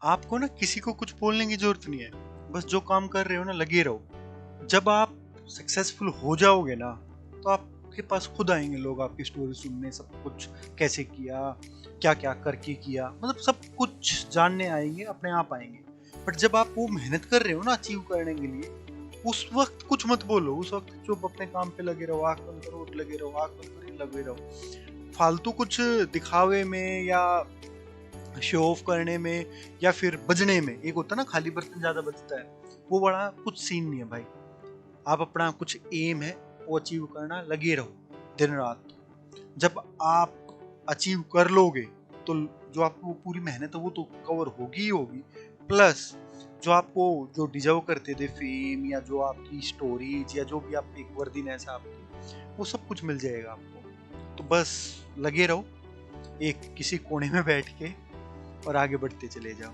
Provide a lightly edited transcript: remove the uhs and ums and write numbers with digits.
आपको ना किसी को कुछ बोलने की जरूरत नहीं है, बस जो काम कर रहे हो ना लगे रहो। जब आप सक्सेसफुल हो जाओगे ना, तो आपके पास खुद आएंगे लोग आपकी स्टोरी सुनने, सब कुछ कैसे किया, क्या क्या करके किया, मतलब सब कुछ जानने आएंगे, अपने आप आएंगे। बट जब आप वो मेहनत कर रहे हो ना अचीव करने के लिए, उस वक्त कुछ मत बोलो। उस वक्त चुप अपने काम पे लगे रहो, आंख बंद करो लगे रहो, आंख बंद करो लगे रहो। फालतू कुछ दिखावे में या शो ऑफ करने में या फिर बजने में, एक होता है ना खाली बर्तन ज्यादा बजता है, वो बड़ा कुछ सीन नहीं है भाई। आप अपना कुछ एम है वो अचीव करना लगे रहो दिन रात। जब आप अचीव कर लोगे तो जो आपको पूरी मेहनत है वो तो कवर होगी ही होगी, प्लस जो आपको जो डिजर्व करते थे फेम, या जो आपकी स्टोरीज, या जो भी आप एक वर्दीनेस है आपकी, वो सब कुछ मिल जाएगा आपको। तो बस लगे रहो एक किसी कोने में बैठ के और आगे बढ़ते चले जाओ।